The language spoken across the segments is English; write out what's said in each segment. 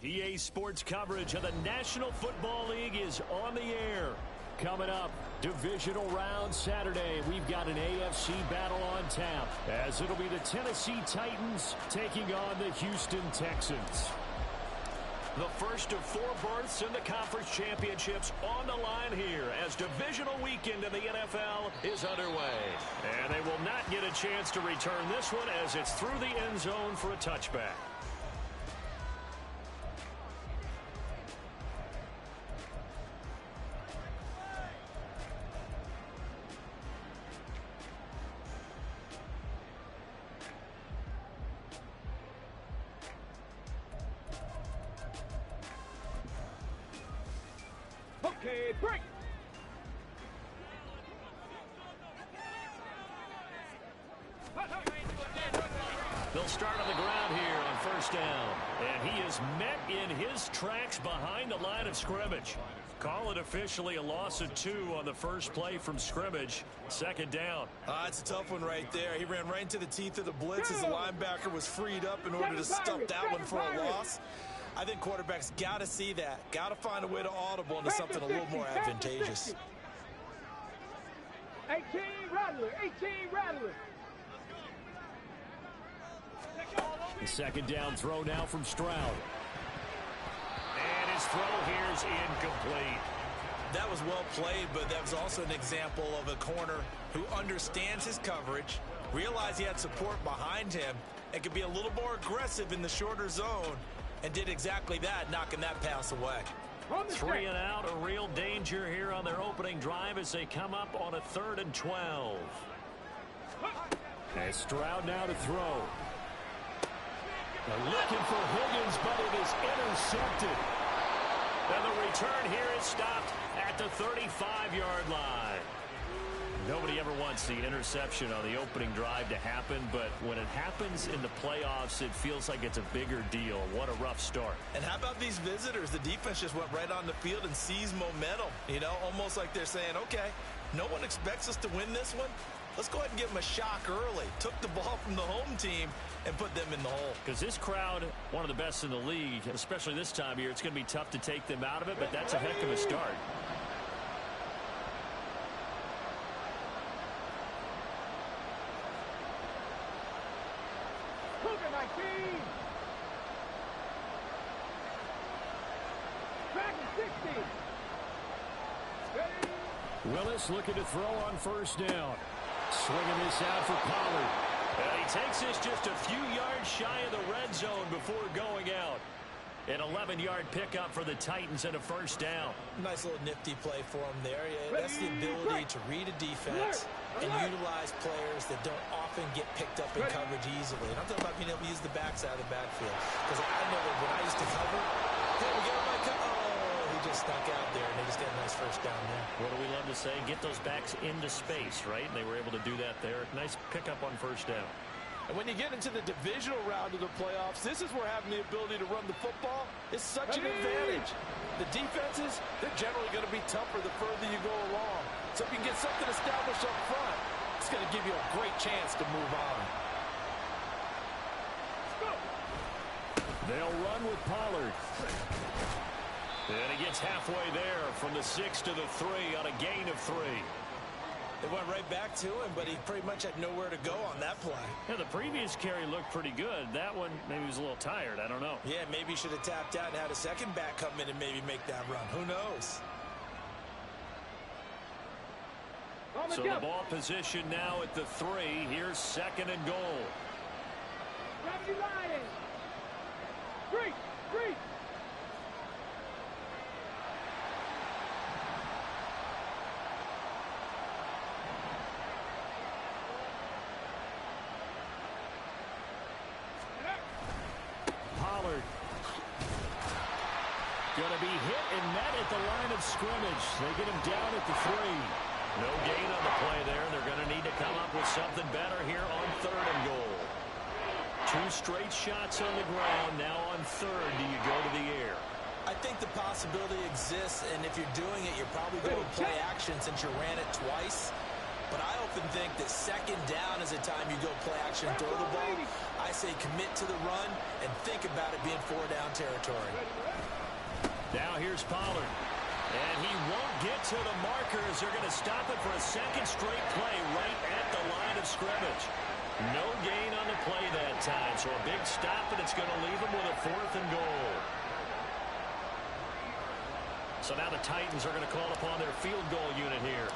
EA Sports coverage of the National Football League is on the air. Coming up, divisional round Saturday, we've got an AFC battle on tap, as it'll be the Tennessee Titans taking on the Houston Texans. The first of 4 berths in the conference championships on the line here as divisional weekend in the NFL is underway. And they will not get a chance to return this one as it's through the end zone for a touchback. Okay, break. They'll start on the ground here on first down. And he is met in his tracks behind the line of scrimmage. Call it officially a loss of 2 on the first play from scrimmage. Second down. It's a tough one right there. He ran right into the teeth of the blitz as the linebacker was freed up in order to stop that one for a loss. I think quarterbacks got to see that. Got to find a way to audible into something a little more advantageous. 18 Rattler, 18 Rattler. The second down throw now from Stroud. And his throw here is incomplete. That was well played, but that was also an example of a corner who understands his coverage, realized he had support behind him, and could be a little more aggressive in the shorter zone, and did exactly that, knocking that pass away. 3 and out, a real danger here on their opening drive as they come up on a 3rd and 12. And Stroud now to throw. They're looking for Higgins, but it is intercepted. And the return here is stopped at the 35-yard line. Nobody ever wants the interception on the opening drive to happen, but when it happens in the playoffs, it feels like it's a bigger deal. What a rough start. And how about these visitors? The defense just went right on the field and seized momentum. You know, almost like they're saying, okay, no one expects us to win this one. Let's go ahead and give them a shock early. Took the ball from the home team and put them in the hole. Because this crowd, one of the best in the league, especially this time of year, it's going to be tough to take them out of it, but that's a heck of a start. Willis looking to throw on first down. Swinging this out for Pollard. And he takes this just a few yards shy of the red zone before going out. An 11-yard pickup for the Titans and a first down. Nice little nifty play for him there. That's the ability to read a defense and utilize players that don't often get picked up in coverage easily. And I'm talking about being able to use the backside of the backfield. Because I know that when I used to cover, hey, we get my cover. Oh, he just stuck out there, and they just got a nice first down there. What do we love to say? Get those backs into space, right? And they were able to do that there. Nice pickup on first down. And when you get into the divisional round of the playoffs, this is where having the ability to run the football is such an advantage. The defenses, they're generally going to be tougher the further you go along. So if you can get something established up front, it's going to give you a great chance to move on. They'll run with Pollard. And he gets halfway there from the 6 to the 3 on a gain of 3. They went right back to him, but he pretty much had nowhere to go on that play. Yeah, the previous carry looked pretty good. That one, maybe he was a little tired. I don't know. Yeah, maybe he should have tapped out and had a second back come in and maybe make that run. Who knows? So the ball position now at the 3. Here's 2nd and goal. Three. Pollard. Going to be hit and met at the line of scrimmage. They get him down at the 3. No gain on the play there. They're going to need to come up with something better here on 3rd and goal. 2 straight shots on the ground. Now on 3rd, do you go to the air? I think the possibility exists, and if you're doing it, you're probably going to play action since you ran it twice. But I often think that second down is a time you go play action and throw the ball. I say commit to the run and think about it being 4-down territory. Now here's Pollard. And he won't get to the markers. They're going to stop it for a second straight play right at the line of scrimmage. No gain on the play that time. So a big stop, and it's going to leave him with a 4th and goal. So now the Titans are going to call upon their field goal unit here.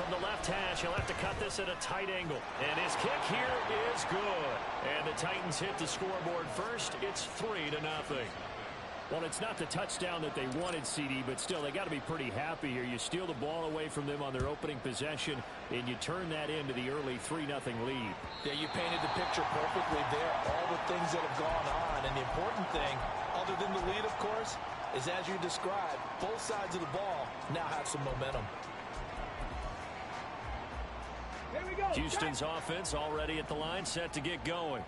From the left hash, he'll have to cut this at a tight angle. And his kick here is good. And the Titans hit the scoreboard first. It's 3-0. Well, it's not the touchdown that they wanted, CD, but still, they got to be pretty happy here. You steal the ball away from them on their opening possession, and you turn that into the early 3-0 lead. Yeah, you painted the picture perfectly there. All the things that have gone on, and the important thing, other than the lead, of course, is as you described, both sides of the ball now have some momentum. Here we go. Houston's offense already at the line, set to get going.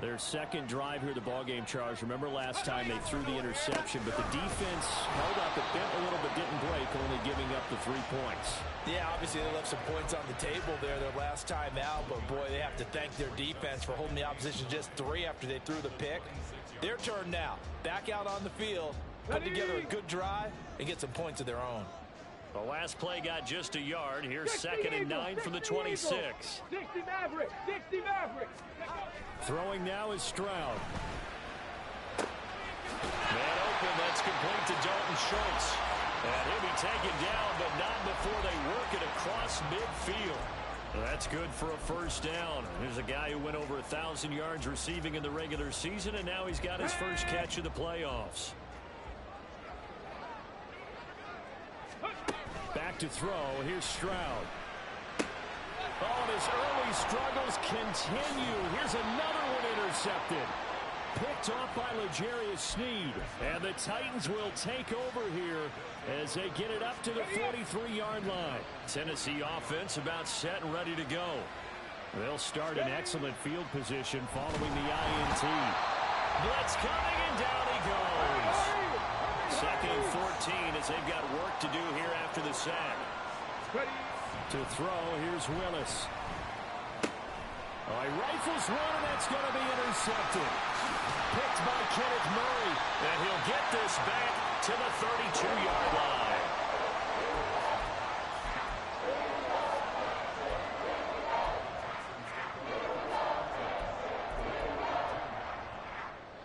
Their second drive here, the ballgame, Charles. Remember last time they threw the interception, but the defense held up. It bent a little but didn't break, only giving up the 3 points. Yeah, obviously they left some points on the table there their last time out, but boy, they have to thank their defense for holding the opposition just 3 after they threw the pick. Their turn now. Back out on the field, put together a good drive, and get some points of their own. The last play got just a yard. Here's 2nd and 9 from the 26. 60 Maverick. 60 Maverick. Throwing now is Stroud. Man open, that's complete to Dalton Schultz. And he'll be taken down, but not before they work it across midfield. That's good for a first down. There's a guy who went over 1,000 yards receiving in the regular season, and now he's got his first catch of the playoffs. Back to throw. Here's Stroud. Oh, and his early struggles continue. Here's another one intercepted. Picked off by L'Jarius Sneed. And the Titans will take over here as they get it up to the 43-yard line. Tennessee offense about set and ready to go. They'll start in excellent field position following the INT. Blitz coming, and down he goes. 2nd and 14 as they've got work to do here after the sack. To throw, here's Willis. Oh, he rifles one, and that's going to be intercepted. Picked by Kenneth Murray, and he'll get this back to the 32-yard line.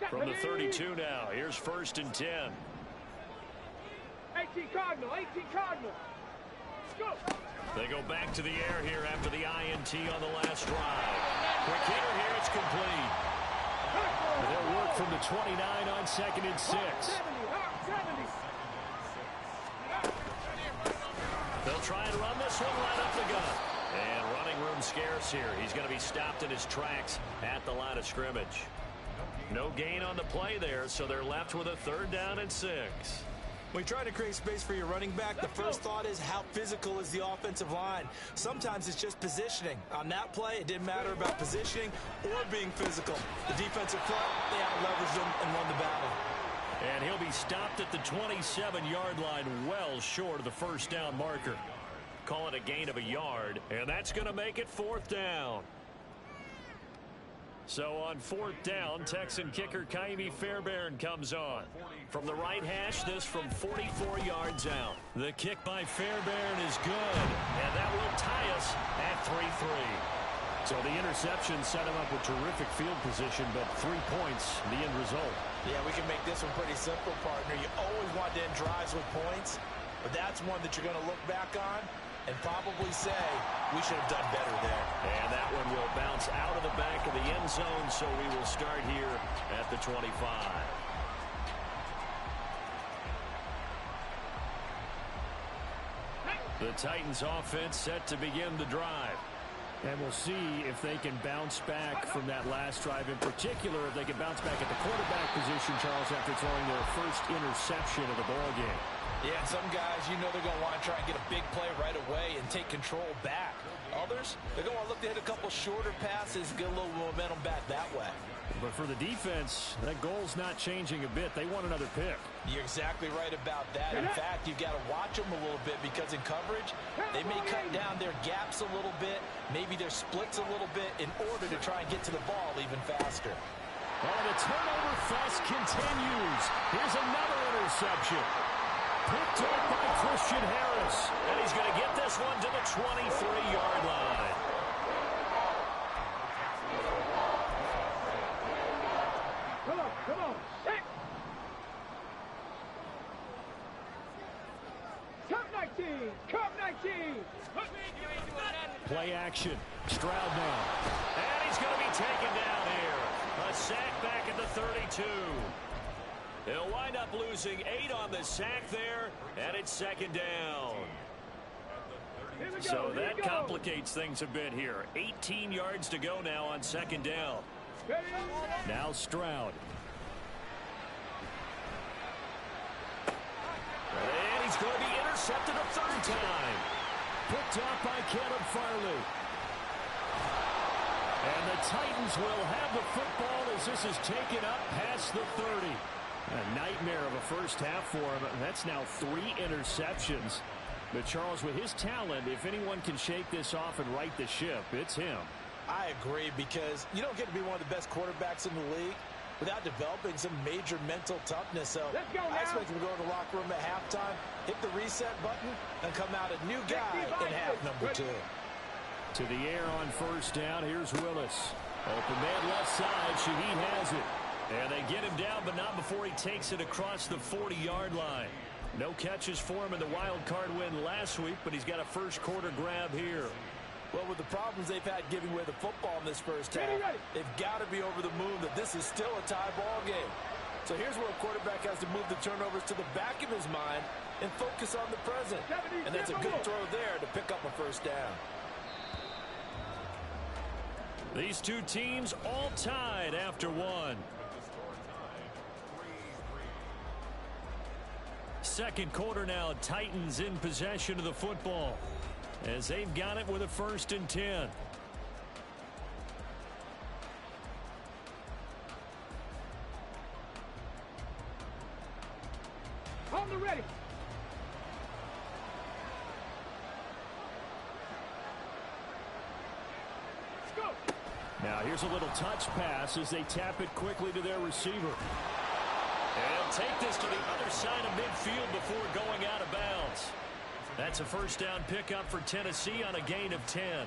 From the 32 now, here's 1st and 10. 18 Cardinal. 18 Cardinal. Go. They go back to the air here after the INT on the last drive. Quick hitter here, it's complete. They'll work from the 29 on 2nd and 6. They'll try and run this one right up the gut. And running room scarce here. He's going to be stopped in his tracks at the line of scrimmage. No gain on the play there, so they're left with a 3rd down and 6. When you try to create space for your running back, the first thought is how physical is the offensive line. Sometimes it's just positioning. On that play, it didn't matter about positioning or being physical. The defensive front, they out-leveraged them and won the battle. And he'll be stopped at the 27-yard line, well short of the 1st down marker. Call it a gain of a yard, and that's going to make it 4th down. So on 4th down, Texan kicker Kaimi Fairbairn comes on. From the right hash, this from 44 yards out. The kick by Fairbairn is good, and that will tie us at 3-3. So the interception set him up with terrific field position, but 3 points, the end result. Yeah, we can make this one pretty simple, partner. You always want to end drives with points, but that's one that you're going to look back on and probably say, we should have done better there. And that one will bounce out of the back of the end zone, so we will start here at the 25. The Titans offense set to begin the drive. And we'll see if they can bounce back from that last drive. In particular, if they can bounce back at the quarterback position, Charles, after throwing their first interception of the ballgame. Yeah, some guys, you know they're going to want to try and get a big play right away and take control back. Others, they're going to look to hit a couple shorter passes, get a little momentum back that way. But for the defense, that goal's not changing a bit. They want another pick. You're exactly right about that. In fact, you've got to watch them a little bit because in coverage, they may cut down their gaps a little bit, maybe their splits a little bit in order to try and get to the ball even faster. And the turnover fest continues. Here's another interception. Picked up by Christian Harris. And he's going to get this one to the 23-yard line. Come on. Hit. Cup 19. Cup 19. Play action. Stroud now. And he's going to be taken down here. A sack back at the 32. They'll wind up losing 8 on the sack there, and it's second down. So that complicates things a bit here. 18 yards to go now on second down. Now Stroud. And he's going to be intercepted a third time. Picked off by Caleb Farley. And the Titans will have the football as this is taken up past the 30. A nightmare of a first half for him. That's now 3 interceptions. But Charles, with his talent, if anyone can shake this off and right the ship, it's him. I agree, because you don't get to be one of the best quarterbacks in the league without developing some major mental toughness. So I expect him to go in the locker room at halftime, hit the reset button, and come out a new guy in half number 2. To the air on first down. Here's Willis. Open man left side. Shaheed has it. And they get him down, but not before he takes it across the 40-yard line. No catches for him in the wild card win last week, but he's got a first quarter grab here. Well, with the problems they've had giving away the football in this first half, they've got to be over the moon that this is still a tie ball game. So here's where a quarterback has to move the turnovers to the back of his mind and focus on the present. And that's a good throw there to pick up a first down. These two teams all tied after one. Second quarter now, Titans in possession of the football as they've got it with a 1st and 10. On the ready. Let's go. Now here's a little touch pass as they tap it quickly to their receiver. And he'll take this to the other side of midfield before going out of bounds. That's a first down pickup for Tennessee on a gain of 10.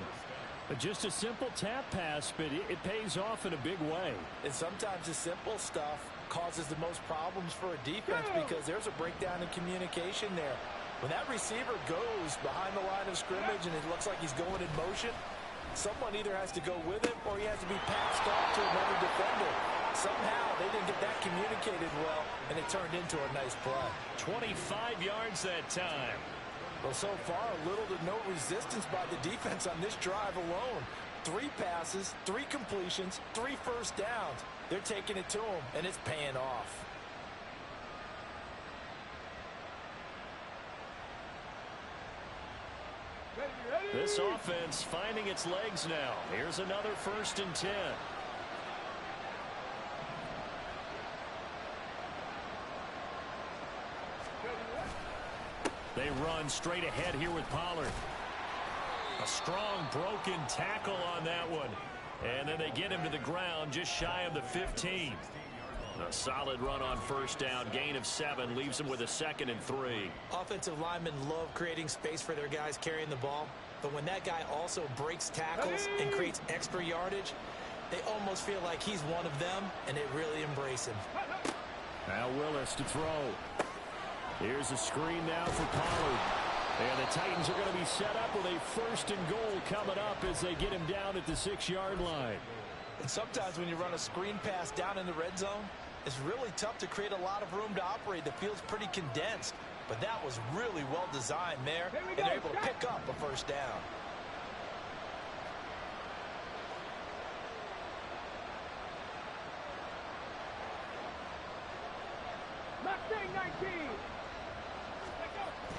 But just a simple tap pass, but it pays off in a big way. And sometimes the simple stuff causes the most problems for a defense because there's a breakdown in communication there. When that receiver goes behind the line of scrimmage and it looks like he's going in motion, someone either has to go with him or he has to be passed off to another defender. Somehow they didn't get that communicated well, and it turned into a nice play. 25 yards that time. Well, so far, little to no resistance by the defense on this drive alone. 3 passes, 3 completions, 3 first downs. They're taking it to them, and it's paying off. This offense finding its legs now. Here's another 1st and 10. They run straight ahead here with Pollard. A strong broken tackle on that one. And then they get him to the ground just shy of the 15. A solid run on first down. Gain of 7 leaves them with a 2nd and 3. Offensive linemen love creating space for their guys carrying the ball. But when that guy also breaks tackles and creates extra yardage, they almost feel like he's one of them, and they really embrace him. Now Willis to throw. Here's a screen now for Pollard. And the Titans are going to be set up with a 1st and goal coming up as they get him down at the 6-yard line. And sometimes when you run a screen pass down in the red zone, it's really tough to create a lot of room to operate. The field's pretty condensed. But that was really well designed there, and they're able to pick up a first down. Mustang 19.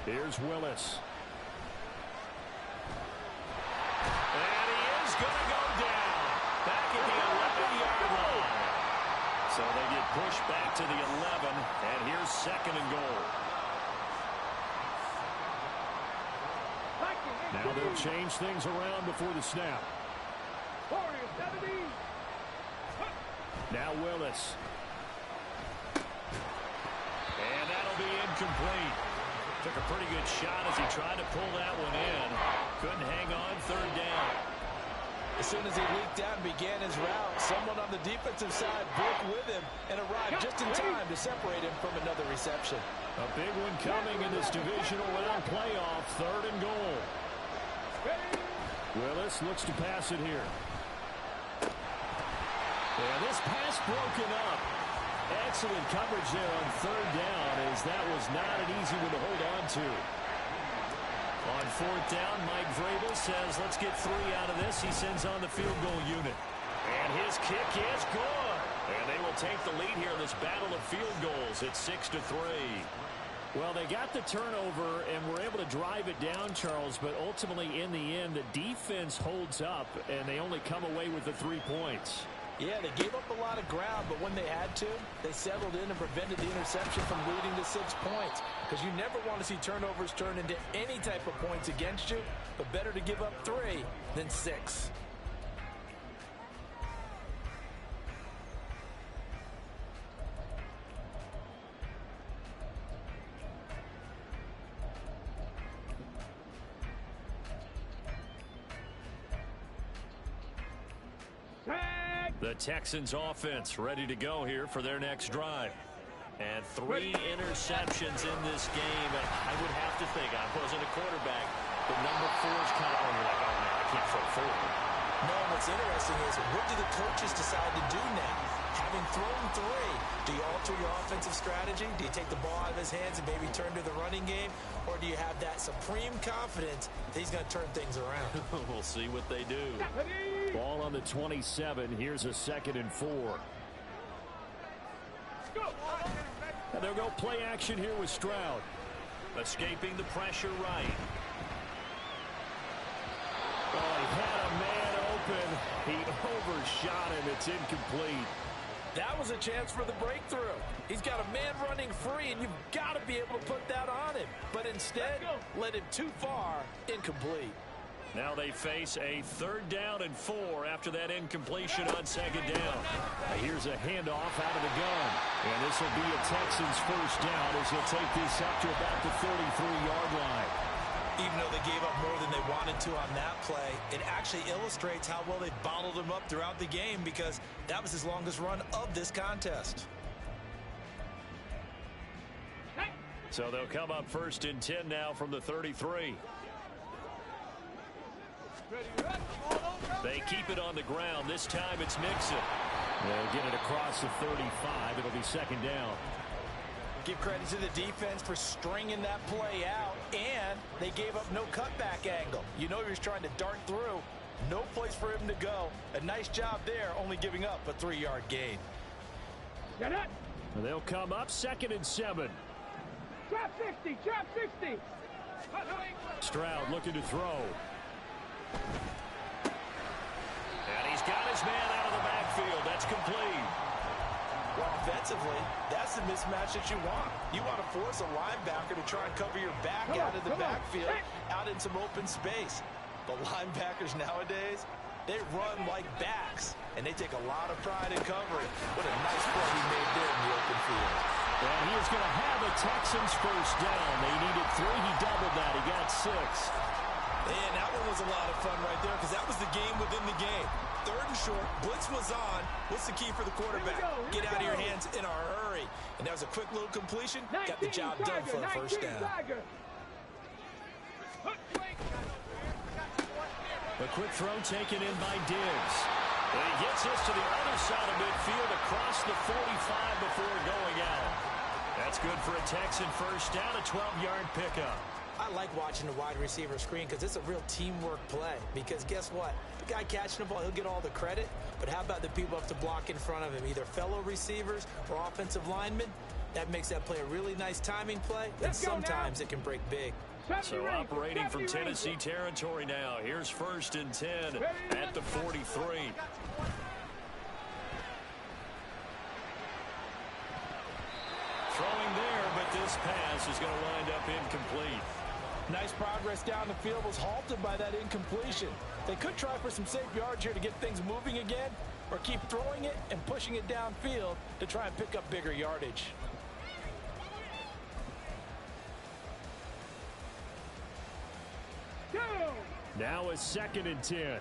Here's Willis. push back to the 11, and here's second and goal. Now they'll change things around before the snap. Now Willis. And that'll be incomplete. Took a pretty good shot as he tried to pull that one in. Couldn't hang on, third down. As soon as he leaked out and began his route, someone on the defensive side broke with him and arrived just in time to separate him from another reception. A big one coming in this divisional round playoff, third and goal. Willis looks to pass it here. And this pass broken up. Excellent coverage there on third down, as that was not an easy one to hold on to. On fourth down, Mike Vrabel says, let's get 3 out of this. He sends on the field goal unit. And his kick is good. And they will take the lead here in this battle of field goals. It's 6-3. Well, they got the turnover and were able to drive it down, Charles, but ultimately in the end, the defense holds up, and they only come away with the 3 points. Yeah, they gave up a lot of ground, but when they had to, they settled in and prevented the interception from leading to 6 points. Because you never want to see turnovers turn into any type of points against you, but better to give up 3 than 6. The Texans offense ready to go here for their next drive. And 3 interceptions in this game. And I would have to think, I wasn't a quarterback, but number 4 is kind of, you're like, oh man, I can't throw 4. No, and what's interesting is, what do the coaches decide to do now? Having thrown 3, do you alter your offensive strategy? Do you take the ball out of his hands and maybe turn to the running game? Or do you have that supreme confidence that he's going to turn things around? We'll see what they do. Ball on the 27. Here's a 2nd and 4. And they'll go play action here with Stroud. Escaping the pressure right. Oh, he had a man open. He overshot him. It's incomplete. That was a chance for the breakthrough. He's got a man running free, and you've got to be able to put that on him. But instead, led him too far, incomplete. Now they face a 3rd down and 4 after that incompletion on 2nd down. Here's a handoff out of the gun. And this will be a Texans first down as he'll take this up to about the 33-yard line. Even though they gave up more than they wanted to on that play, it actually illustrates how well they bottled him up throughout the game, because that was his longest run of this contest. So they'll come up 1st and 10 now from the 33. They keep it on the ground. This time it's Mixon. They'll get it across the 35. It'll be 2nd down. Give credit to the defense for stringing that play out, and they gave up no cutback angle. You know he was trying to dart through. No place for him to go. A nice job there, only giving up a 3-yard gain. Get it. They'll come up 2nd and 7. Trap 60, trap 60. Stroud looking to throw. And he's got his man out of the backfield. That's complete. Well, offensively, that's the mismatch that you want. You want to force a linebacker to try and cover your back out of the backfield, out in some open space. But linebackers nowadays, they run like backs, and they take a lot of pride in covering. What a nice play he made there in the open field. And he is going to have the Texans first down. They needed 3. He doubled that. He got 6. And that one was a lot of fun right there, because that was the game within the game. 3rd and short, blitz was on. What's the key for the quarterback? Get out of your hands in a hurry. And that was a quick little completion. Got the job done for a first down. A quick throw taken in by Diggs. And he gets this to the other side of midfield across the 45 before going out. That's good for a Texan first down, a 12-yard pickup. I like watching the wide receiver screen, because it's a real teamwork play. Because guess what? The guy catching the ball, he'll get all the credit. But how about the people up to block in front of him, either fellow receivers or offensive linemen? That makes that play a really nice timing play, and sometimes it can break big. So operating from Tennessee territory now. Here's 1st and 10 at the 43. this pass is going to wind up incomplete. Nice progress down the field was halted by that incompletion. They could try for some safe yards here to get things moving again, or keep throwing it and pushing it downfield to try and pick up bigger yardage. Now a 2nd and 10.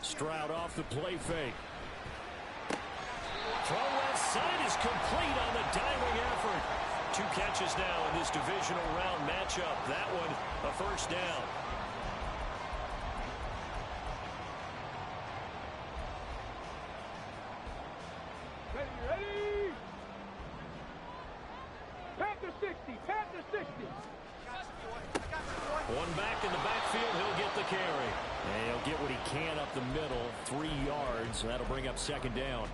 Stroud off the play fake. Throw left side is complete on the diving effort. 2 catches now in this divisional round matchup. That one a first down. Ready. Panther 60. Panther 60. One back in the backfield. He'll get the carry. And he'll get what he can up the middle. 3 yards. That'll bring up 2nd down.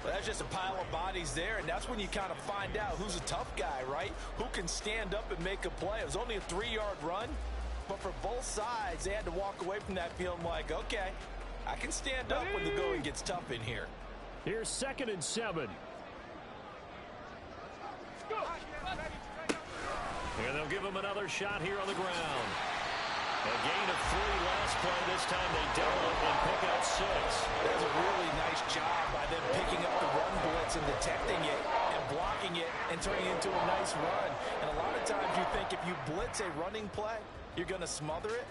Well, that's just a pile of bodies there, and that's when you kind of find out who's a tough guy, right? Who can stand up and make a play. It was only a 3-yard run, but for both sides, they had to walk away from that field like, okay, I can stand up when the going gets tough in here. Here's 2nd and 7. And they'll give him another shot here on the ground. A gain of 3 last play. This time they double it and pick out 6. That's a really nice job by them picking up the run blitz and detecting it and blocking it and turning it into a nice run. And a lot of times you think if you blitz a running play, you're going to smother it.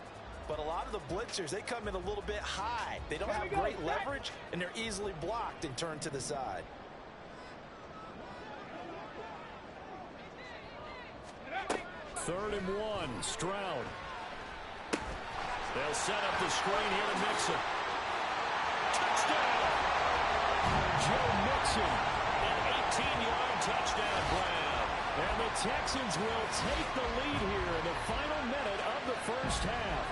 But a lot of the blitzers, they come in a little bit high. They don't have great leverage, and they're easily blocked and turned to the side. Third and 1. Stroud. They'll set up the screen here to Mixon. Touchdown! Joe Mixon, an 18-yard touchdown grab. And the Texans will take the lead here in the final minute of the first half.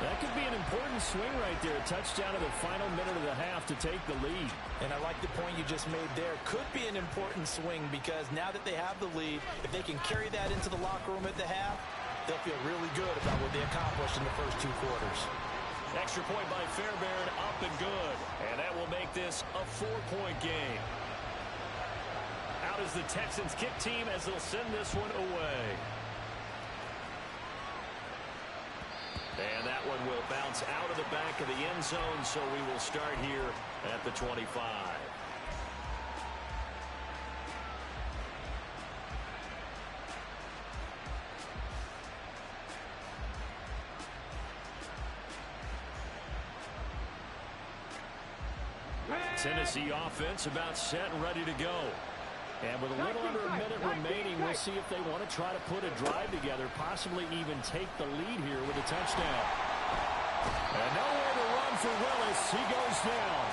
That could be an important swing right there. A touchdown in the final minute of the half to take the lead. And I like the point you just made there. Could be an important swing because now that they have the lead, if they can carry that into the locker room at the half, they'll feel really good about what they accomplished in the first 2 quarters. Extra point by Fairbairn, up and good. And that will make this a 4-point game. Out is the Texans kick team as they'll send this one away. And that one will bounce out of the back of the end zone, so we will start here at the 25. Tennessee offense about set and ready to go. And with a little under a minute remaining, we'll see if they want to try to put a drive together, possibly even take the lead here with a touchdown. And nowhere to run for Willis. He goes down.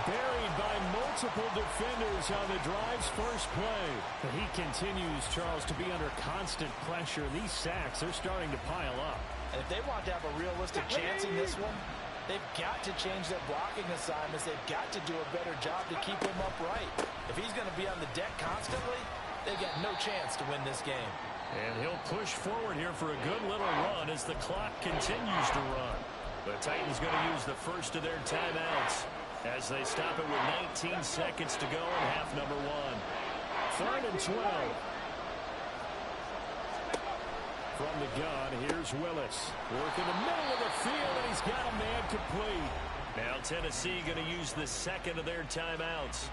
Buried by multiple defenders on the drive's first play. But he continues, Charles, to be under constant pressure. These sacks, they're starting to pile up. And if they want to have a realistic chance in this one, they've got to change their blocking assignments. They've got to do a better job to keep him upright. If he's going to be on the deck constantly, they got no chance to win this game. And he'll push forward here for a good little run as the clock continues to run. The Titans going to use the first of their timeouts as they stop it with 19 seconds to go in half number 1. 3rd and 12. From the gun, here's Willis. Working the middle of the field, and he's got a man complete. Now Tennessee going to use the second of their timeouts.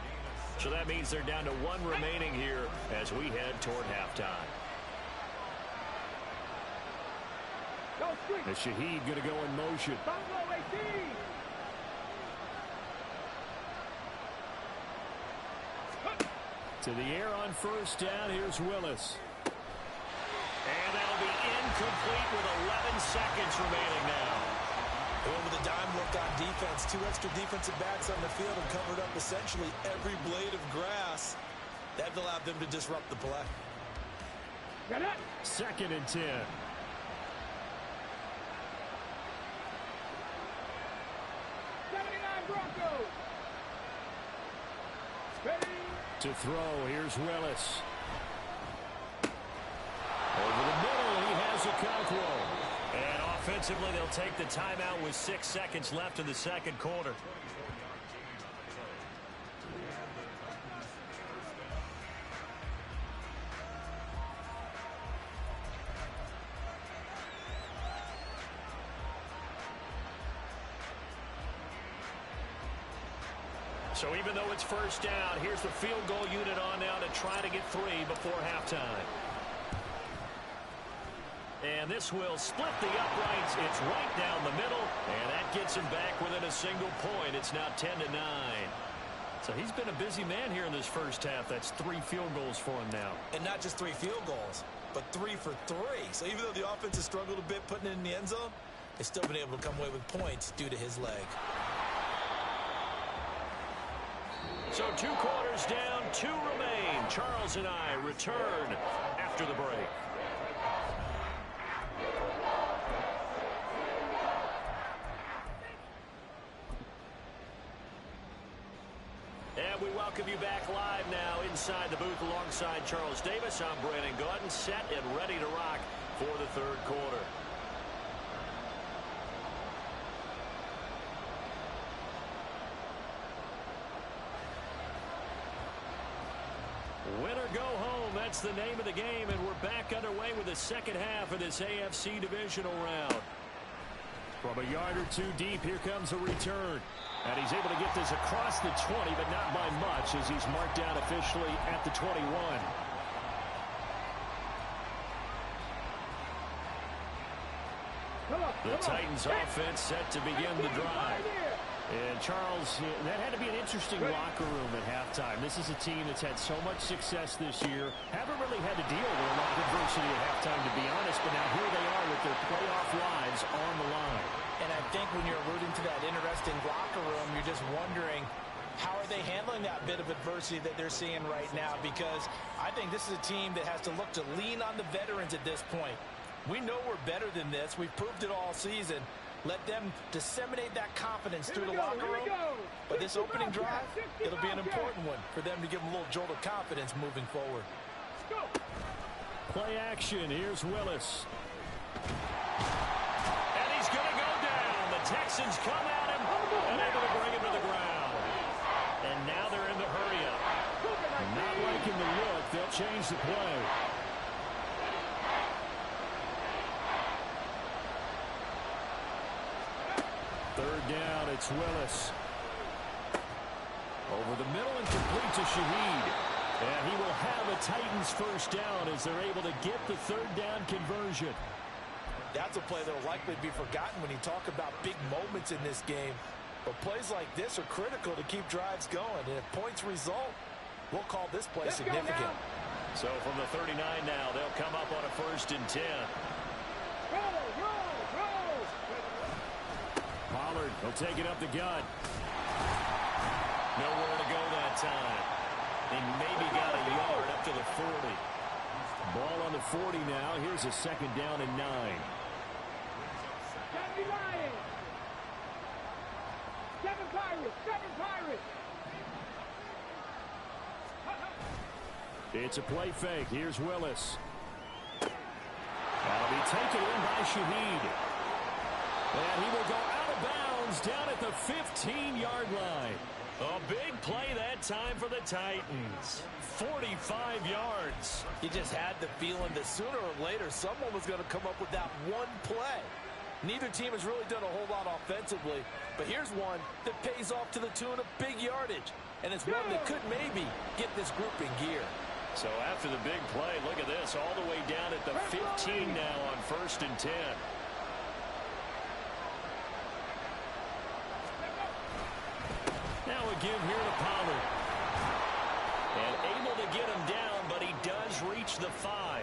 So that means they're down to 1 remaining here as we head toward halftime. The Shaheed going to go in motion. To the air on first down, here's Willis. And that'll be incomplete with 11 seconds remaining now. And with a dime look on defense, 2 extra defensive backs on the field and covered up essentially every blade of grass. That allowed them to disrupt the play. 2nd and 10. Broncos. To throw, here's Willis. Over the middle, he has Okonkwo. And offensively, they'll take the timeout with 6 seconds left in the second quarter. So even though it's first down, here's the field goal unit on now to try to get 3 before halftime. And this will split the uprights. It's right down the middle, and that gets him back within a single point. It's now 10-9. So he's been a busy man here in this first half. That's 3 field goals for him now. And not just 3 field goals, but 3 for 3. So even though the offense has struggled a bit putting it in the end zone, they've still been able to come away with points due to his leg. So 2 quarters down, 2 remain. Charles and I return after the break. And we welcome you back live now inside the booth alongside Charles Davis. I'm Brandon Gordon, set and ready to rock for the third quarter. Win or go home, that's the name of the game, and we're back underway with the second half of this AFC divisional round. From a yard or 2 deep, here comes a return. And he's able to get this across the 20, but not by much as he's marked down officially at the 21. The Titans offense set to begin the drive. And Charles, that had to be an interesting locker room at halftime. This is a team that's had so much success this year. Haven't really had to deal with a lot of adversity at halftime, to be honest. But now here they are with their playoff lives on the line. And I think when you're alluding to that interesting locker room, you're just wondering, how are they handling that bit of adversity that they're seeing right now? Because I think this is a team that has to look to lean on the veterans at this point. We know we're better than this. We've proved it all season. Let them disseminate that confidence through the locker room. But this opening drive, it'll be an important one for them to give them a little jolt of confidence moving forward. Play action. Here's Willis. And he's going to go down. The Texans come at him and able to bring him to the ground. And now they're in the hurry-up. Not liking the look. They'll change the play. Third down, it's Willis. Over the middle and complete to Shaheed. And he will have a Titans first down as they're able to get the third down conversion. That's a play that will likely be forgotten when you talk about big moments in this game. But plays like this are critical to keep drives going. And if points result, we'll call this play significant. So from the 39 now, they'll come up on a 1st and 10. Pollard will take it up the gut. Nowhere to go that time. He maybe got a yard up to the 40. Ball on the 40 now. Here's a 2nd down and 9. Seven Pirates. It's a play fake. Here's Willis. That'll be taken in by Shaheed. And he will go out of bounds down at the 15-yard line. A big play that time for the Titans. 45 yards. You just had the feeling that sooner or later someone was going to come up with that one play. Neither team has really done a whole lot offensively, but here's one that pays off to the tune of big yardage, and it's one that could maybe get this group in gear. So after the big play, look at this, all the way down at the 15 now on 1st and 10. Now again here to Pollard. And able to get him down, but he does reach the 5.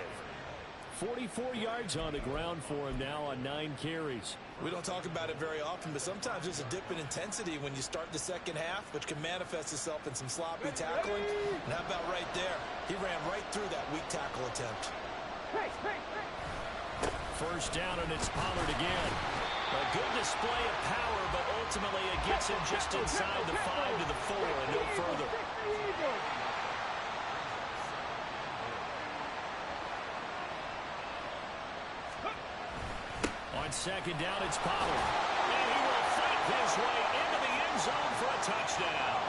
44 yards on the ground for him now on 9 carries. We don't talk about it very often, but sometimes there's a dip in intensity when you start the second half, which can manifest itself in some sloppy tackling. And how about right there? He ran right through that weak tackle attempt. First down, and it's Pollard again. A good display of power, but ultimately it gets him just inside the 5 to the 4 and no further. On 2nd down, it's Pollard. And he will fight his way into the end zone for a touchdown.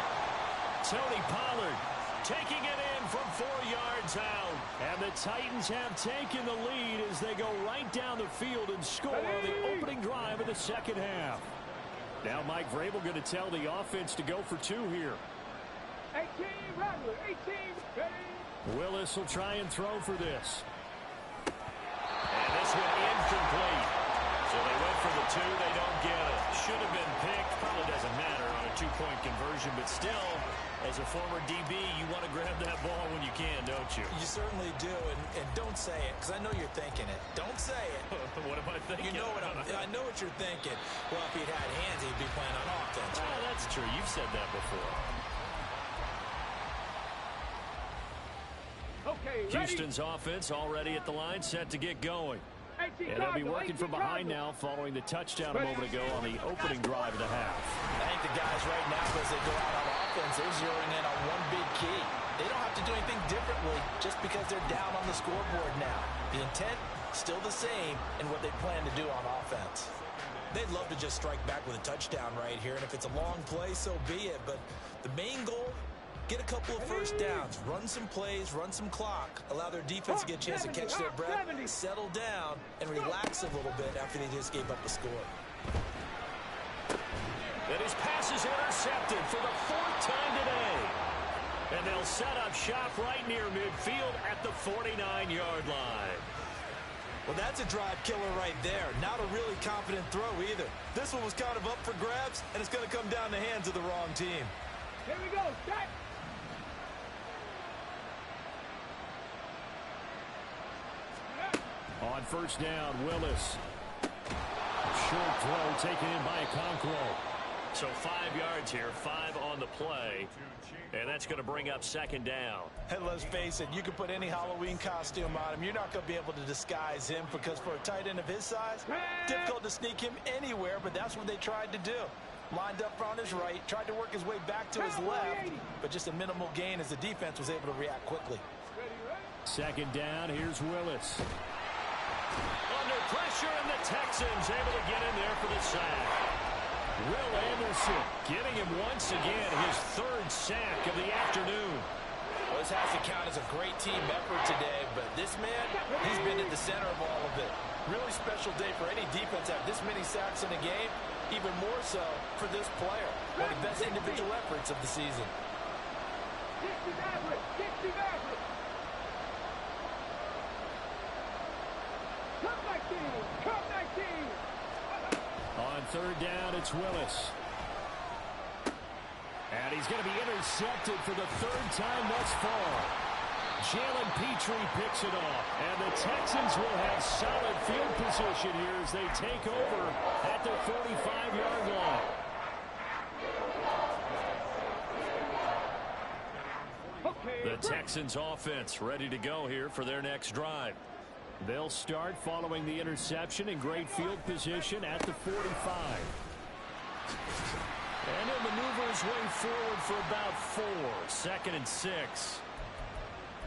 Tony Pollard taking it in from 4 yards out. And the Titans have taken the lead as they go right down the field and score on the opening drive of the second half. Now Mike Vrabel going to tell the offense to go for 2 here. 18, Rattler, 18, ready. Willis will try and throw for this. And this one incomplete. So they went for the 2. They don't get it. Should have been picked. Probably doesn't matter on a 2-point conversion. But still, as a former DB, you want to grab that ball when you can, don't you? You certainly do. And don't say it, because I know you're thinking it. Don't say it. What am I thinking? You know what I know what you're thinking. Well, if he'd had hands, he'd be playing on offense. Oh, that's true. You've said that before. Okay, Houston's offense already at the line, set to get going. And they'll be working from behind now following the touchdown a moment ago on the opening drive of the half. I think the guys right now, as they go out on offense, they're zeroing in on one big key. They don't have to do anything differently just because they're down on the scoreboard now. The intent, still the same in what they plan to do on offense. They'd love to just strike back with a touchdown right here, and if it's a long play, so be it. But the main goal, get a couple of first downs, run some plays, run some clock, allow their defense to get a chance to catch their breath, settle down, and relax a little bit after they just gave up a score. And his pass is intercepted for the 4th time today. And they'll set up shop right near midfield at the 49-yard line. Well, that's a drive killer right there. Not a really confident throw either. This one was kind of up for grabs, and it's going to come down the hands of the wrong team. Here we go, set. On first down, Willis. Short throw taken in by Okonkwo. So 5 yards here, 5 on the play. And that's going to bring up 2nd down. And let's face it, you can put any Halloween costume on him. You're not going to be able to disguise him because for a tight end of his size, difficult to sneak him anywhere, but that's what they tried to do. Lined up on his right, tried to work his way back to his left, but just a minimal gain as the defense was able to react quickly. 2nd down, here's Willis. Under pressure, and the Texans able to get in there for the sack. Will Anderson getting him once again his 3rd sack of the afternoon. Well, this has to count as a great team effort today, but this man, he's been at the center of all of it. Really special day for any defense to have this many sacks in a game, even more so for this player. One of the best individual efforts of the season. 60 average, 60 average. Come 19, come 19. On 3rd down, it's Willis. And he's going to be intercepted for the 3rd time thus far. Jalen Petrie picks it off. And the Texans will have solid field position here as they take over at the 45-yard line. The Texans offense ready to go here for their next drive. They'll start following the interception in great field position at the 45. And he'll maneuver his way forward for about 4. 2nd and 6.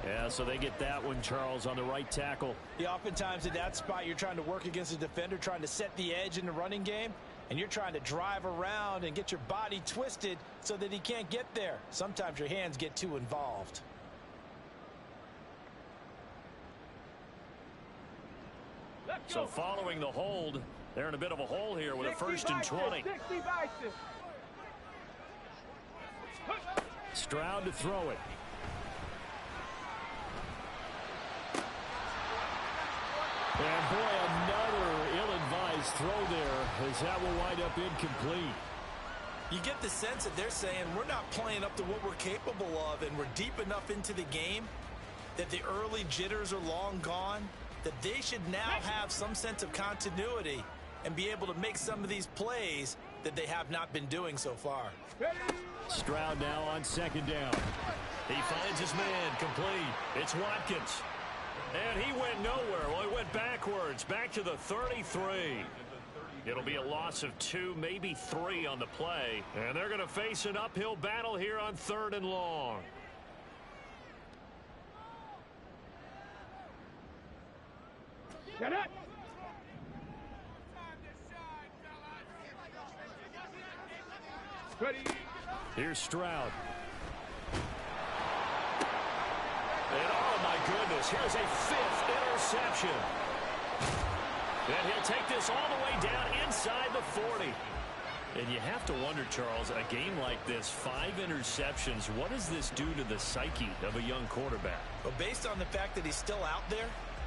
Yeah, so they get that one, Charles, on the right tackle. Yeah, oftentimes at that spot, you're trying to work against a defender, trying to set the edge in the running game, and you're trying to drive around and get your body twisted so that he can't get there. Sometimes your hands get too involved. So following the hold, they're in a bit of a hole here with a 1st and 20. Stroud to throw it. And boy, another ill-advised throw there as that will wind up incomplete. You get the sense that they're saying we're not playing up to what we're capable of, and we're deep enough into the game that the early jitters are long gone, that they should now have some sense of continuity and be able to make some of these plays that they have not been doing so far. Stroud now on 2nd down. He finds his man complete. It's Watkins. And he went nowhere. Well, he went backwards, back to the 33. It'll be a loss of 2, maybe 3 on the play. And they're going to face an uphill battle here on 3rd and long. Get it. Ready. Here's Stroud. And oh my goodness, here's a 5th interception. And he'll take this all the way down inside the 40. And you have to wonder, Charles, a game like this, 5 interceptions, what does this do to the psyche of a young quarterback? Well, based on the fact that he's still out there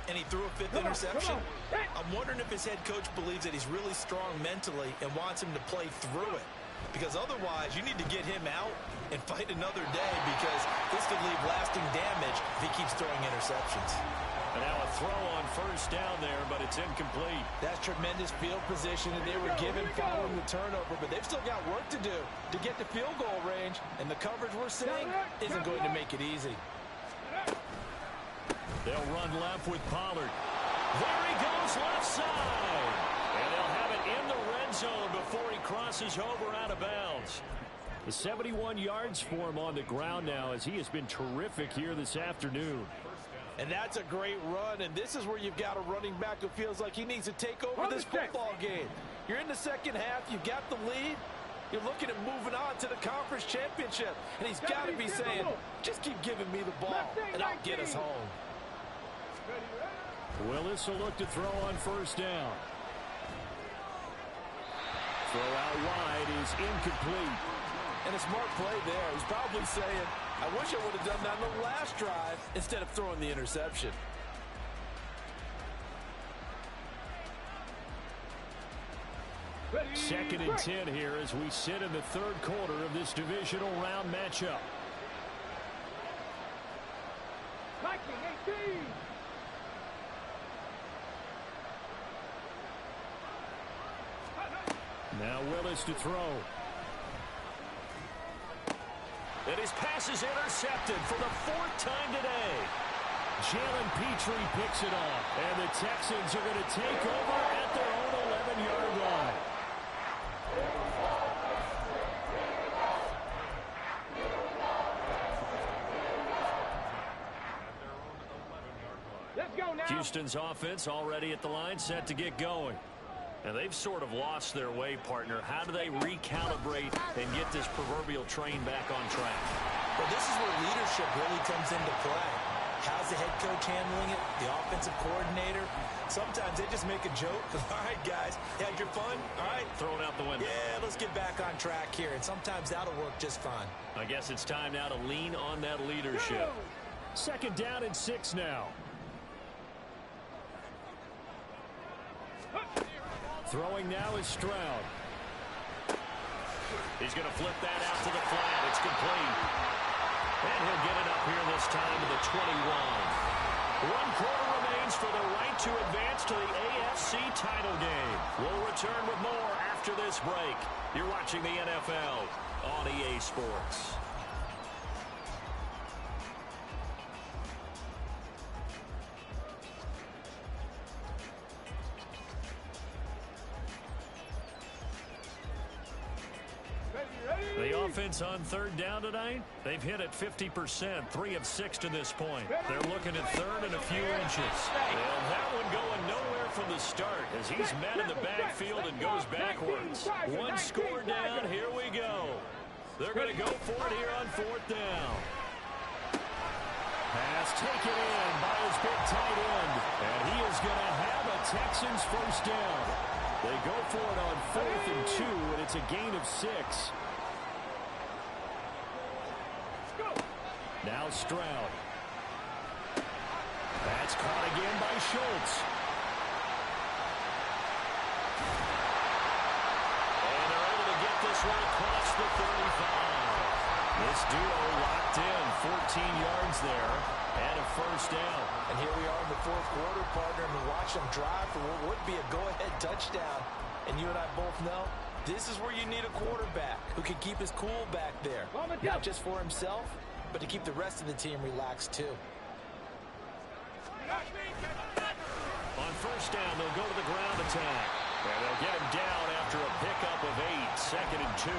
and he threw a 5th interception, I'm wondering if his head coach believes that he's really strong mentally and wants him to play through it. Because otherwise, you need to get him out and fight another day, because this could leave lasting damage if he keeps throwing interceptions. And now a throw on first down there, but it's incomplete. That's tremendous field position that they were given following the turnover, but they've still got work to do to get to field goal range, and the coverage we're seeing isn't going to make it easy. They'll run left with Pollard. There he goes, left side. And they'll have it in the red zone before he crosses over out of bounds. The 71 yards for him on the ground now, as he has been terrific here this afternoon. And that's a great run, and this is where you've got a running back who feels like he needs to take over this football game. You're in the second half, you've got the lead, you're looking at moving on to the conference championship, and he's got to be saying, just keep giving me the ball, and I'll get us home. Willis will look to throw on first down. Throw out wide is incomplete. And a smart play there. He's probably saying, I wish I would have done that on the last drive instead of throwing the interception. Second and 10 here as we sit in the third quarter of this divisional round matchup. Now Willis to throw. And his pass is intercepted for the 4th time today. Jalen Petrie picks it off. And the Texans are going to take over at their own 11-yard line. Let's go now. Houston's offense already at the line, set to get going. And they've sort of lost their way, partner. How do they recalibrate and get this proverbial train back on track? Well, this is where leadership really comes into play. How's the head coach handling it? The offensive coordinator? Sometimes they just make a joke. All right, guys, you had your fun? All right. Throw it out the window. Yeah, let's get back on track here. And sometimes that'll work just fine. I guess it's time now to lean on that leadership. Second down and 6 now. Throwing now is Stroud. He's going to flip that out to the flat. It's complete. And he'll get it up here this time to the 21. 1 quarter remains for the right to advance to the AFC title game. We'll return with more after this break. You're watching the NFL on EA Sports. The offense on third down tonight, they've hit it 50%, 3 of 6 to this point. They're looking at third and a few inches. And that one going nowhere from the start as he's met in the backfield and goes backwards. 1 score down, here we go. They're going to go for it here on 4th down. Pass taken in by his big tight end. And he is going to have a Texans first down. They go for it on 4th and 2, and it's a gain of 6. Now Stroud. That's caught again by Schultz. And they're able to get this one across the 35. This duo locked in, 14 yards there, and a first down. And here we are in the 4th quarter, partner, and watch them drive for what would be a go-ahead touchdown. And you and I both know this is where you need a quarterback who can keep his cool back there. Not just for himself, but to keep the rest of the team relaxed too. On first down, they'll go to the ground attack. And they'll get him down after a pickup of 8, 2nd and 2.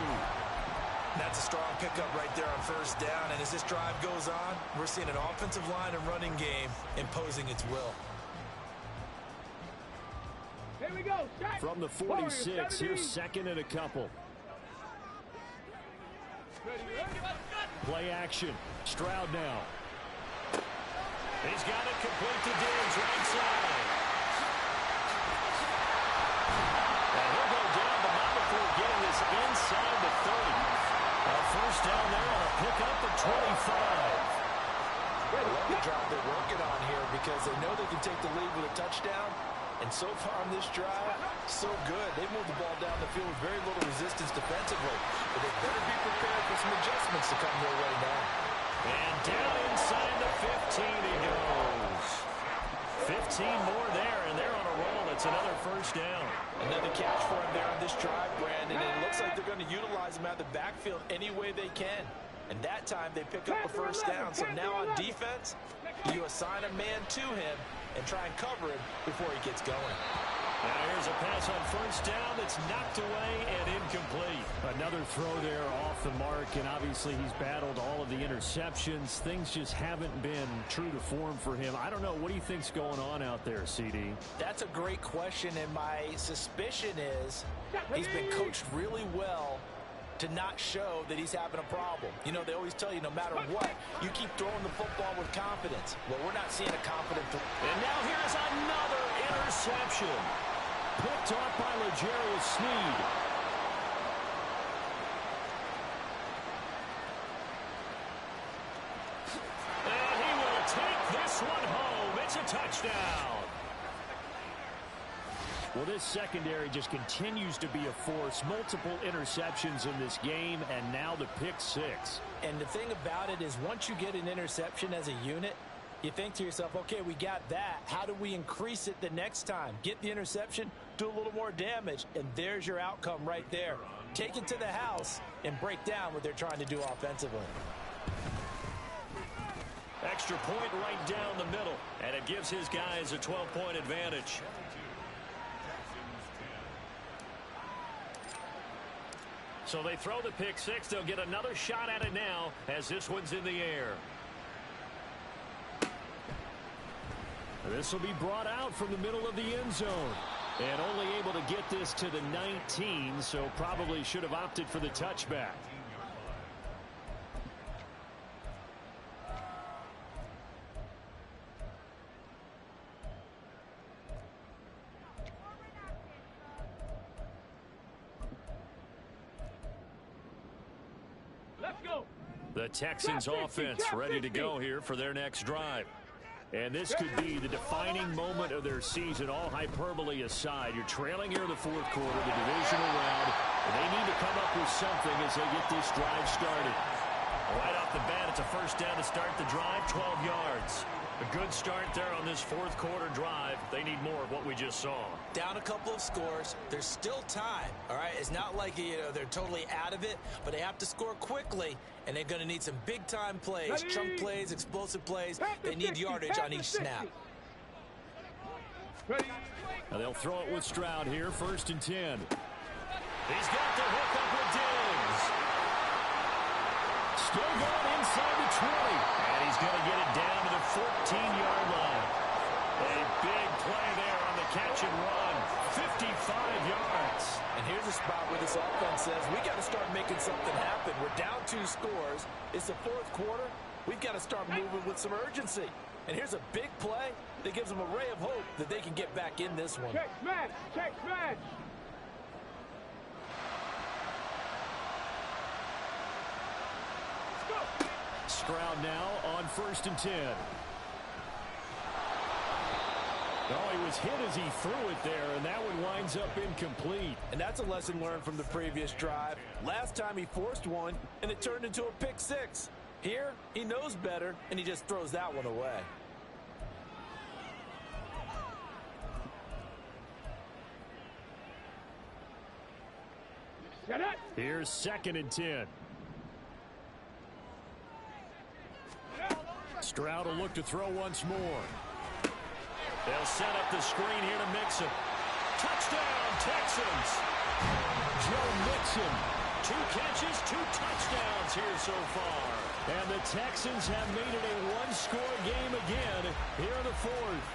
That's a strong pickup right there on first down. And as this drive goes on, we're seeing an offensive line and running game imposing its will. Here we go. From the 46, here's 2nd and a couple. Play action. Stroud now. He's got it complete to Diggs, right side. And he'll go down, but not before getting this in first down there on a pickup at 25. I love the drive they're working on here because they know they can take the lead with a touchdown. And so far on this drive, so good. They moved the ball down the field with very little resistance defensively. But they better be prepared for some adjustments to come their way now. And down inside the 15 he goes. 15 more there, and they're on a roll. It's another first down. Another catch for him there on this drive, Brandon. And it looks like they're going to utilize him out of the backfield any way they can. And that time they pick up a first down. So now on defense, you assign a man to him and try and cover him before he gets going. Now here's a pass on first down that's knocked away and incomplete. Another throw there off the mark, and obviously he's battled all of the interceptions. Things just haven't been true to form for him. I don't know. What do you think's going on out there, CD? That's a great question, and my suspicion is he's been coached really well to not show that he's having a problem. You know, they always tell you no matter what, you keep throwing the football with confidence. Well, we're not seeing a confident throw. And now here's another interception. Picked off by L'Jarius Sneed. And he will take this one home. It's a touchdown. Well, this secondary just continues to be a force. Multiple interceptions in this game, and now the pick six. And the thing about it is once you get an interception as a unit, you think to yourself, okay, we got that. How do we increase it the next time? Get the interception, do a little more damage, and there's your outcome right there. Take it to the house and break down what they're trying to do offensively. Extra point right down the middle, and it gives his guys a 12-point advantage. So they throw the pick six. They'll get another shot at it now as this one's in the air. This will be brought out from the middle of the end zone. And only able to get this to the 19, so probably should have opted for the touchback. The Texans offense ready to go here for their next drive. And this could be the defining moment of their season, all hyperbole aside. You're trailing here in the fourth quarter, the divisional round. And they need to come up with something as they get this drive started. Right off the bat, it's a first down to start the drive, 12 yards. A good start there on this fourth quarter drive. They need more of what we just saw. Down a couple of scores. There's still time, all right? It's not like, you know, they're totally out of it, but they have to score quickly, and they're going to need some big-time plays, chunk plays, explosive plays. They need yardage on each snap. Now they'll throw it with Stroud here, 1st and 10. He's got the hook up with Diggs. Still going inside the 20. And he's going to get it down to the 14-yard line. A big play there on the catch and run. 55 yards. And here's a spot where this offense says, we got to start making something happen. We're down 2 scores. It's the fourth quarter. We've got to start moving with some urgency. And here's a big play that gives them a ray of hope that they can get back in this one. Check smash! Check smash! Stroud now on 1st and 10. Oh, he was hit as he threw it there, and that one winds up incomplete. And that's a lesson learned from the previous drive. Last time he forced one, and it turned into a pick six. Here, he knows better, and he just throws that one away. Here's 2nd and 10. Stroud will look to throw once more. They'll set up the screen here to Mixon. Touchdown, Texans. Joe Mixon. 2 catches, 2 touchdowns here so far. And the Texans have made it a one-score game again here in the fourth.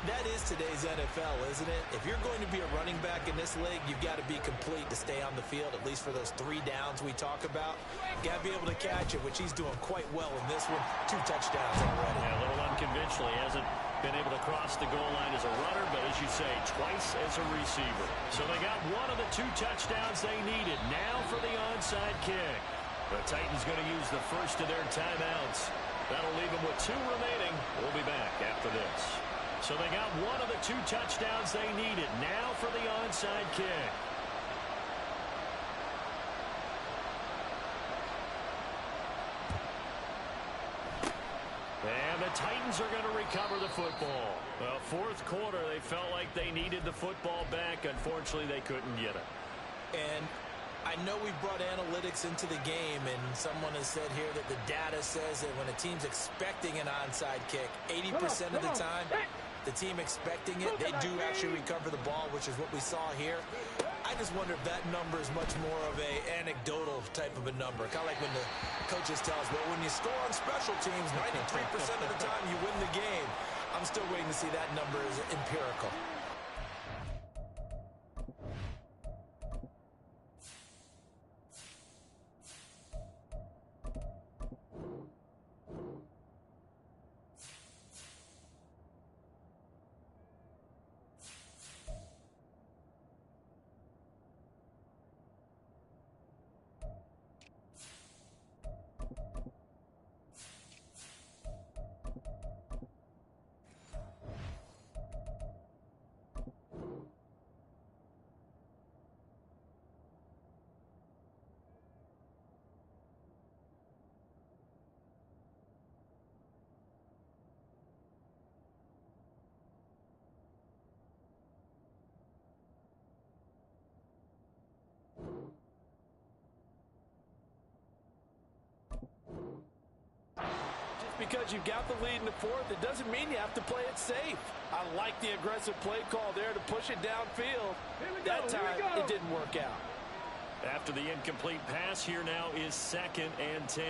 That is today's NFL, isn't it? If you're going to be a running back in this league, you've got to be complete to stay on the field, at least for those 3 downs we talk about. You've got to be able to catch it, which he's doing quite well in this one. 2 touchdowns already. Yeah, a little unconventional. He hasn't been able to cross the goal line as a runner, but as you say, twice as a receiver. So they got one of the 2 touchdowns they needed. Now for the onside kick. The Titans going to use the first of their timeouts. That'll leave them with 2 remaining. We'll be back after this. So they got one of the 2 touchdowns they needed. Now for the onside kick. And the Titans are going to recover the football. Well, fourth quarter, they felt like they needed the football back. Unfortunately, they couldn't get it. And I know we brought analytics into the game, and someone has said here that the data says that when a team's expecting an onside kick, 80% of the time, the team expecting it, they do actually recover the ball, which is what we saw here. I just wonder if that number is much more of a anecdotal type of a number. Kind of like when the coaches tell us, well, when you score on special teams, 93% of the time you win the game. I'm still waiting to see that number is empirical. Because you've got the lead in the fourth, it doesn't mean you have to play it safe. I like the aggressive play call there to push it downfield. That time, it didn't work out. After the incomplete pass, here now is 2nd and 10.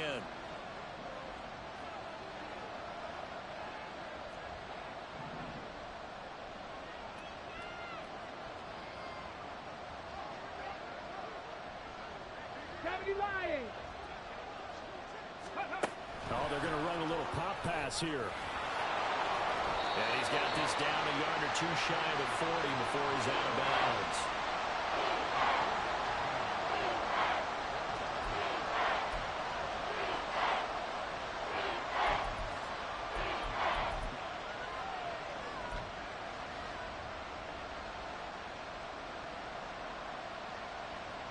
Oh, they're going to run a little pop pass here. And he's got this down a yard or 2 shy of the 40 before he's out of bounds.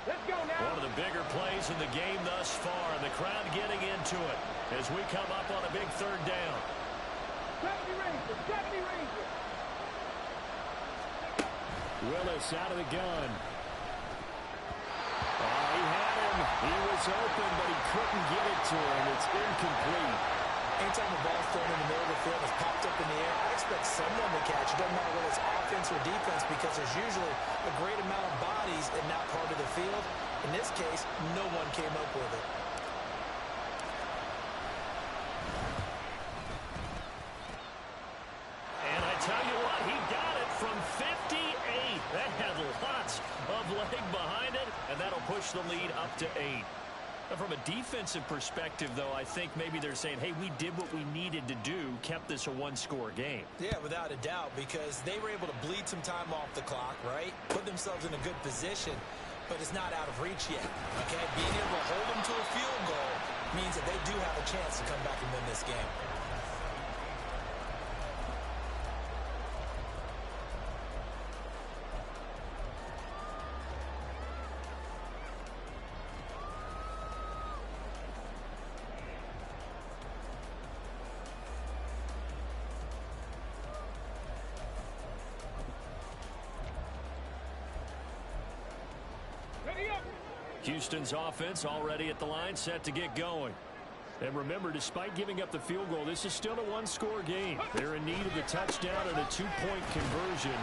Let's go now. One of the bigger plays in the game thus far, and the crowd getting into it as we come up on a big 3rd down. 70 Rangers, 70 Rangers. Willis out of the gun. Oh, he had him. He was open, but he couldn't get it to him. It's incomplete. Anytime the ball's thrown in the middle of the field, it's popped up in the air, I expect someone to catch it. Doesn't matter whether it's offense or defense, because there's usually a great amount of bodies in that part of the field. In this case, no one came up with it. And I tell you what, he got it from 58. That had lots of leg behind it, and that'll push the lead up to 8. From a defensive perspective, though, I think maybe they're saying, hey, we did what we needed to do, kept this a 1-score game. Yeah, without a doubt, because they were able to bleed some time off the clock, right? Put themselves in a good position, but it's not out of reach yet, okay? Being able to hold them to a field goal means that they do have a chance to come back and win this game. Houston's offense already at the line, set to get going. And remember, despite giving up the field goal, this is still a 1-score game. They're in need of a touchdown and a 2-point conversion.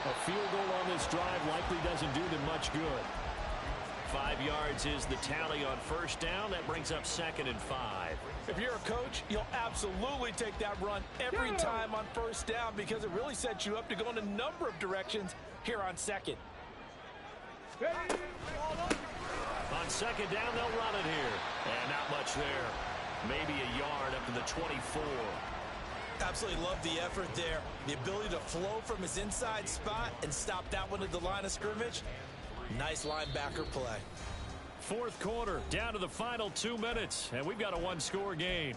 A field goal on this drive likely doesn't do them much good. 5 yards is the tally on 1st down. That brings up 2nd and 5. If you're a coach, you'll absolutely take that run every time on 1st down because it really sets you up to go in a number of directions here on 2nd. On 2nd down, they'll run it here. And not much there. Maybe a yard up to the 24. Absolutely love the effort there. The ability to flow from his inside spot and stop that one at the line of scrimmage. Nice linebacker play. Fourth quarter, down to the final 2 minutes, and we've got a one-score game.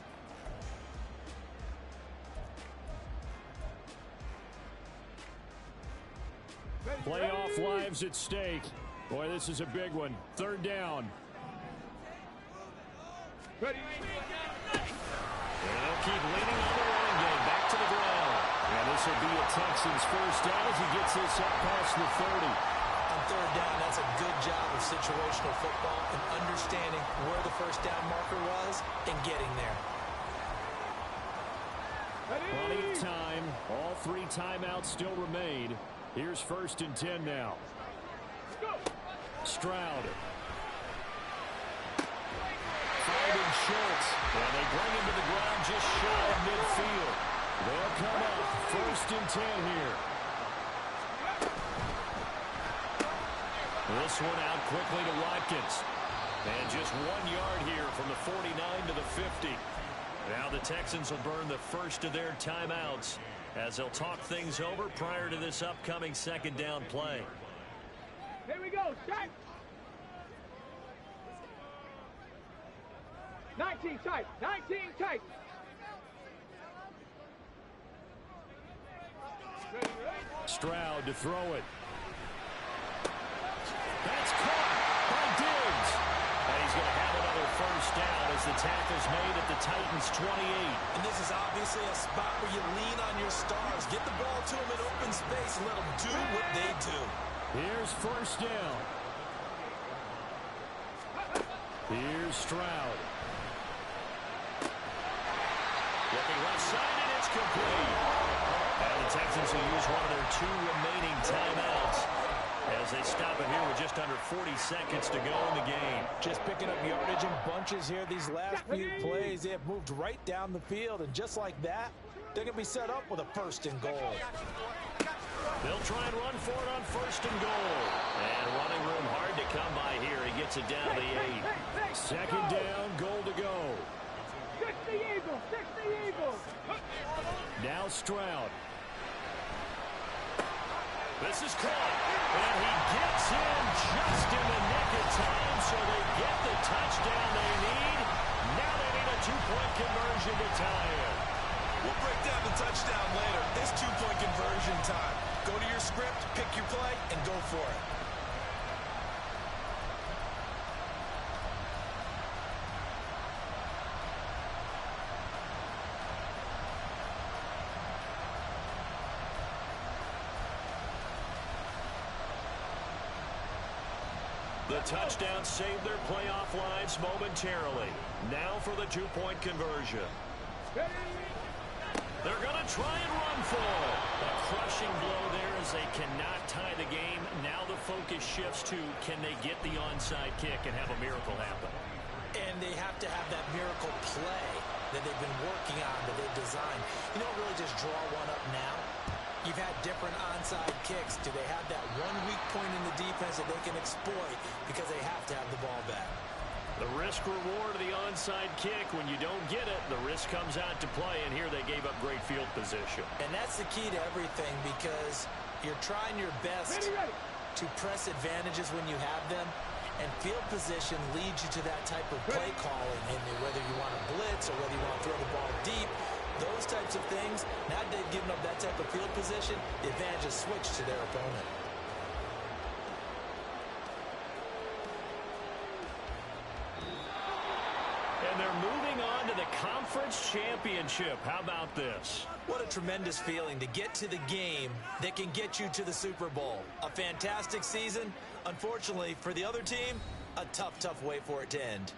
Playoff lives at stake. Boy, this is a big one. Third down. Ready. They'll keep leaning on the running game. Back to the ground. And this will be a Texans first down as he gets this up past the 30. On third down, that's a good job of situational football and understanding where the first down marker was and getting there. Plenty of time. All 3 timeouts still remain. Here's 1st and 10 now. Stroud. Finding Schultz. And they bring him to the ground just shy of midfield. They'll come up 1st and 10 here. This one out quickly to Watkins. And just 1 yard here from the 49 to the 50. Now the Texans will burn the first of their timeouts as they'll talk things over prior to this upcoming second down play. Here we go. Shot. 19 tight. 19 tight. Stroud to throw it. That's caught by Diggs. And he's going to have another first down as the tackle's made at the Titans' 28. And this is obviously a spot where you lean on your stars. Get the ball to them in open space and let them do what they do. Here's first down. Here's Stroud. Looking left side, and it's complete. And the Texans will use one of their 2 remaining timeouts as they stop it here with just under 40 seconds to go in the game. Just picking up yardage in bunches here. These last few plays, they have moved right down the field. And just like that, they're going to be set up with a 1st and goal. They'll try and run for it on 1st and goal. And running room hard to come by here. He gets it down to the 8. Second down, goal to go. 60 Eagles. 60 Eagles. Now Stroud. This is caught. And he gets in just in the nick of time, so they get the touchdown they need. Now they need a 2-point conversion to tie it. We'll break down the touchdown later. It's 2-point conversion time. Go to your script, pick your play, and go for it. The touchdown saved their playoff lives momentarily. Now for the 2-point conversion. They're going to try and run for it. A crushing blow there as they cannot tie the game. Now the focus shifts to can they get the onside kick and have a miracle happen. And they have to have that miracle play that they've been working on, that they've designed. You don't really just draw one up now. You've had different onside kicks. Do they have that one weak point in the defense that they can exploit because they have to have the ball back? The risk-reward of the onside kick, when you don't get it, the risk comes out to play, and here they gave up great field position. And that's the key to everything because you're trying your best to press advantages when you have them, and field position leads you to that type of play calling, and whether you want to blitz or whether you want to throw the ball deep, those types of things, now that they've given up that type of field position, the advantage is switched to their opponent. And they're moving on to the conference championship. How about this? What a tremendous feeling to get to the game that can get you to the Super Bowl. A fantastic season. Unfortunately, for the other team, a tough, tough way for it to end.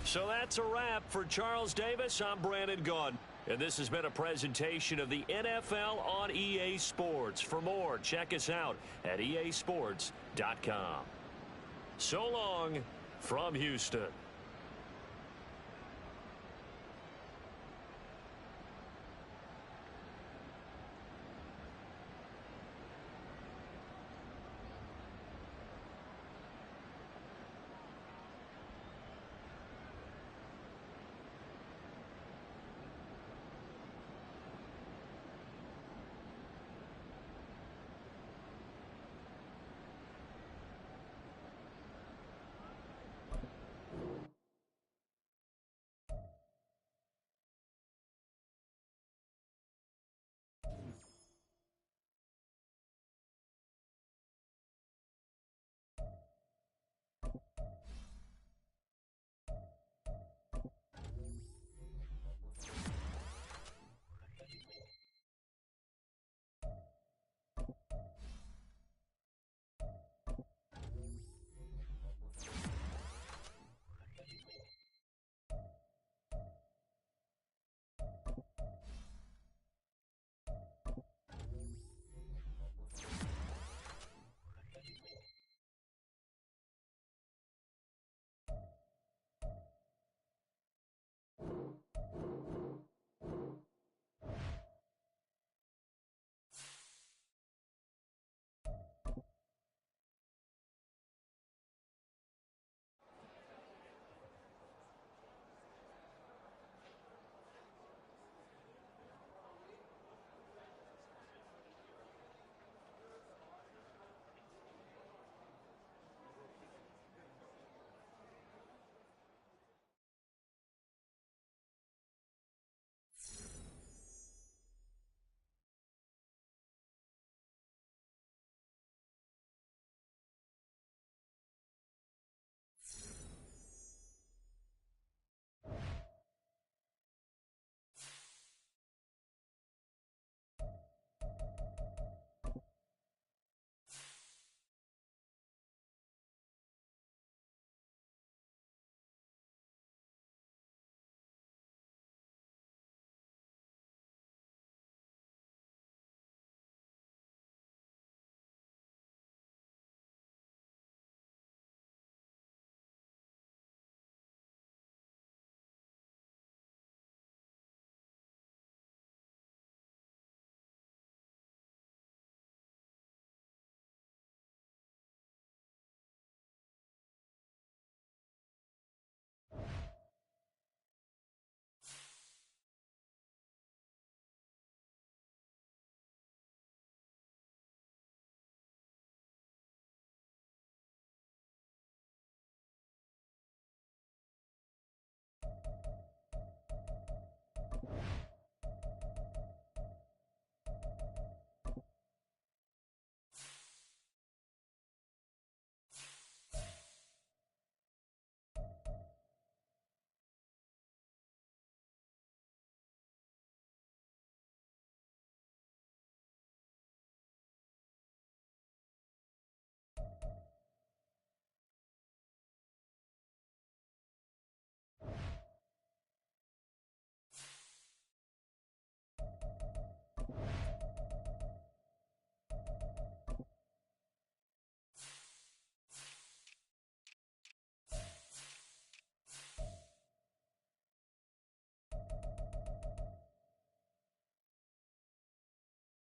So that's a wrap for Charles Davis. I'm Brandon Gunn. And this has been a presentation of the NFL on EA Sports. For more, check us out at easports.com. So long from Houston.